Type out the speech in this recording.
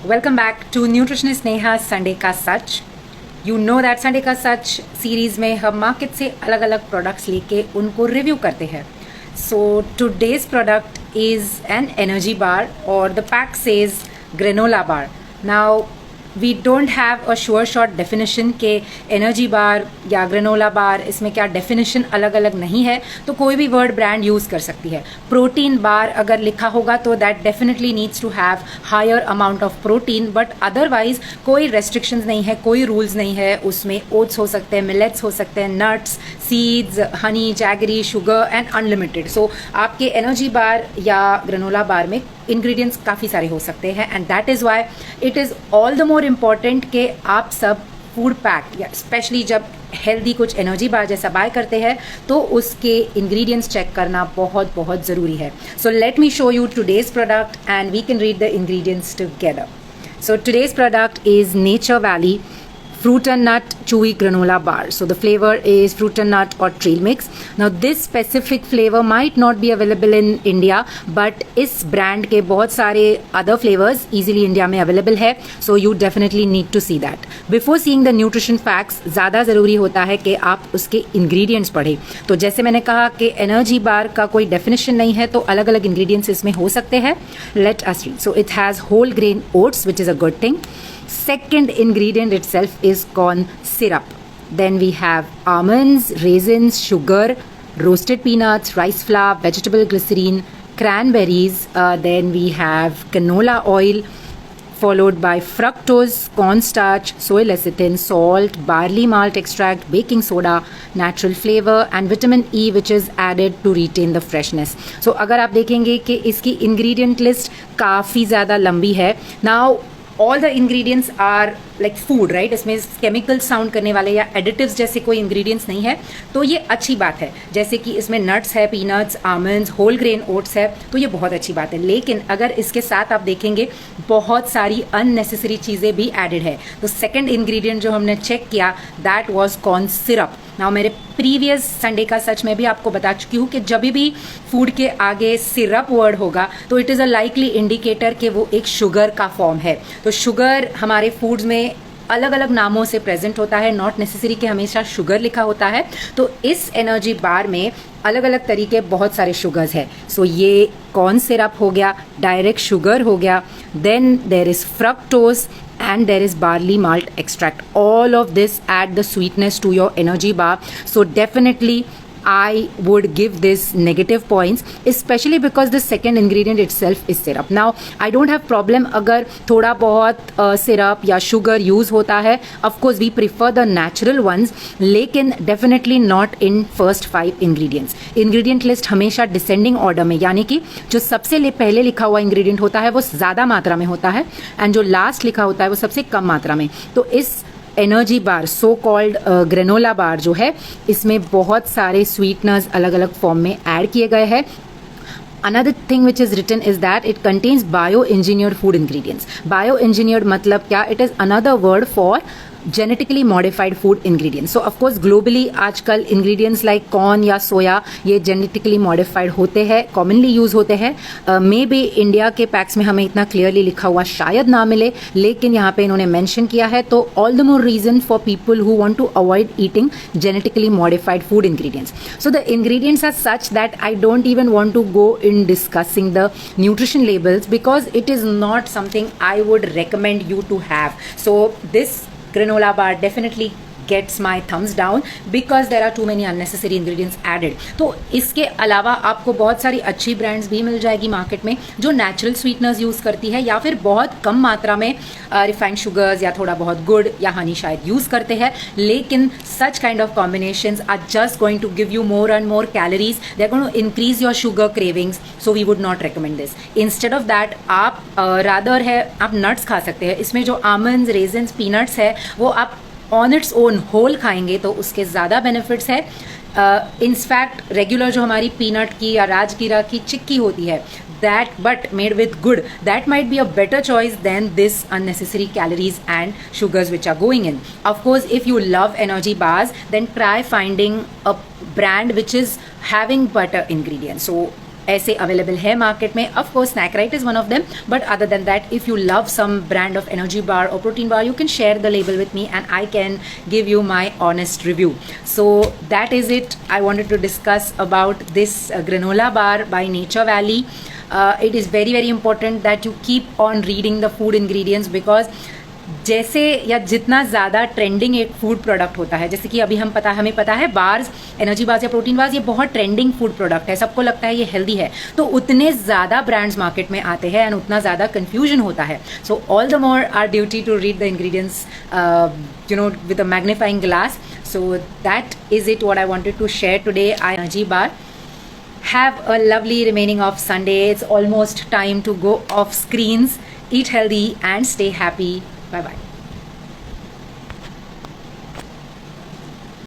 Welcome back to Nutritionist Neha Sunday का सच. You know that Sunday का सच series में हम मार्केट से अलग अलग प्रोडक्ट्स लेके उनको रिव्यू करते हैं. So today's product is an energy bar or the pack says granola bar. Now we don't have a sure shot definition के एनर्जी बार या ग्रेनोला बार इसमें क्या डेफिनेशन अलग अलग नहीं है, तो कोई भी वर्ड ब्रांड यूज़ कर सकती है. प्रोटीन बार अगर लिखा होगा तो that definitely needs to have higher amount of protein, but otherwise कोई रेस्ट्रिक्शंस नहीं है, कोई रूल्स नहीं है. उसमें ओट्स हो सकते हैं, मिलेट्स हो सकते हैं, nuts, seeds, honey, jaggery, sugar and unlimited. So आपके एनर्जी बार या ग्रेनोला बार में इंग्रेडिएंट्स काफ़ी सारे हो सकते हैं and that is why it is all the more important कि आप सब फूड पैक या स्पेशली जब हेल्दी कुछ एनर्जी बार जैसा बाय करते हैं तो उसके इंग्रेडिएंट्स चेक करना बहुत बहुत ज़रूरी है. So let me show you today's product and we can read the ingredients together. So today's product is Nature Valley Fruit and Nut Chewy Granola Bar. So the flavor is fruit and nut or trail mix. Now this specific flavor might not be available in India, but इस brand के बहुत सारे other flavors easily India में available है. So you definitely need to see that. Before seeing the nutrition facts, ज़्यादा ज़रूरी होता है कि आप उसके ingredients पढ़ें. तो जैसे मैंने कहा कि energy bar का कोई definition नहीं है, तो अलग अलग ingredients इसमें हो सकते हैं. Let us read. So it has whole grain oats, which is a good thing. Second ingredient itself is corn syrup. Then we have almonds, raisins, sugar, roasted peanuts, rice flour, vegetable glycerine, cranberries. Then we have canola oil, followed by fructose, cornstarch, soy lecithin, salt, barley malt extract, baking soda, natural flavor and vitamin E, which is added to retain the freshness. So अगर आप देखेंगे कि इसकी ingredient list काफ़ी ज़्यादा लंबी है. Now all the ingredients are like food, right? इसमें केमिकल साउंड करने वाले या एडिटिव्स जैसे कोई इंग्रेडिएंट्स नहीं है, तो ये अच्छी बात है. जैसे कि इसमें नट्स है, peanuts, almonds, whole grain oats है, तो ये बहुत अच्छी बात है. लेकिन अगर इसके साथ आप देखेंगे बहुत सारी अननेसेसरी चीज़ें भी एडेड है. तो सेकंड इंग्रेडिएंट जो हमने चेक किया that was corn syrup. Now मेरे प्रीवियस संडे का सच में भी आपको बता चुकी हूँ कि जब भी फूड के आगे सिरप वर्ड होगा तो it is a likely indicator कि वो एक शुगर का फॉर्म है. तो शुगर हमारे फूड्स में अलग अलग नामों से प्रेजेंट होता है, नॉट नेसेसरी कि हमेशा शुगर लिखा होता है. तो इस एनर्जी बार में अलग अलग तरीके बहुत सारे शुगर्स है. सो ये कॉर्न सिरप हो गया, डायरेक्ट शुगर हो गया, then there is fructose and there is barley malt extract. All of this add the sweetness to your energy bar. So definitely I would give this negative points, especially because the second ingredient itself is syrup. Now I don't have problem अगर थोड़ा बहुत syrup या sugar use होता है. Of course we prefer the natural ones, लेकिन definitely not in first 5 ingredients. Ingredient list हमेशा descending order में, यानी कि जो सबसे पहले लिखा हुआ ingredient होता है वो ज़्यादा मात्रा में होता है and जो last लिखा होता है वो सबसे कम मात्रा में. तो इस energy bar so called granola bar जो है इसमें बहुत सारे स्वीटनर्स अलग अलग फॉर्म में ऐड किए गए हैं. Another thing which is written is that it contains bio-engineered food ingredients. Bio-engineered मतलब क्या? It is another word for genetically modified food ingredients. So of course globally आजकल ingredients like corn या सोया ये genetically modified होते हैं, commonly use होते हैं. May be India के पैक्स में हमें इतना क्लियरली लिखा हुआ शायद ना मिले, लेकिन यहाँ पे इन्होंने मेंशन किया है. तो all the more reason for people who want to avoid eating genetically modified food ingredients. So the ingredients are such that I don't even want to go in discussing the nutrition labels because it is not something I would recommend you to have. So this granola bar definitely gets my thumbs down because there are too many unnecessary ingredients added. तो इसके अलावा आपको बहुत सारी अच्छी brands भी मिल जाएगी market में जो नेचुरल स्वीटनर्स यूज़ करती है या फिर बहुत कम मात्रा में रिफाइंड शुगर्स या थोड़ा बहुत गुड़ या हनी शायद यूज़ करते हैं. लेकिन such kind of combinations are just going to give you more and more calories. They are going to increase your sugar cravings. So we would not recommend this. Instead of that आप rather है आप nuts खा सकते हैं. इसमें जो almonds, resins, peanuts है वो आप ऑन इट्स ओन होल खाएंगे तो उसके ज़्यादा बेनिफिट्स है. इनफैक्ट रेगुलर जो हमारी पीनट की या राजगीरा की चिक्की होती है that but made with good, that might be a better choice than this unnecessary calories and sugars which are going in. Of course if you love energy bars then try finding a brand which is having better ingredients. So ऐसे available है market में. Of course Snackrite is one of them, but other than that if you love some brand of energy bar और protein bar, you can share the label with me and I can give you my honest review. So that is it. I wanted to discuss about this granola bar by Nature Valley. It is very very important that you keep on reading the food ingredients, because जैसे या जितना ज़्यादा trending एक food product होता है, जैसे कि अभी हमें पता है बार्स, एनर्जी बार्स या प्रोटीन बार्स, ये बहुत ट्रेंडिंग फूड प्रोडक्ट है, सबको लगता है ये हेल्दी है, तो उतने ज़्यादा ब्रांड्स मार्केट में आते हैं एंड उतना ज़्यादा कन्फ्यूजन होता है. So all the more our duty to read the ingredients with a magnifying glass. So that is it what I wanted to share today. Energy bar. Have a lovely remaining of Sunday. It's almost time to go off screens. Eat healthy and stay happy. Bye bye.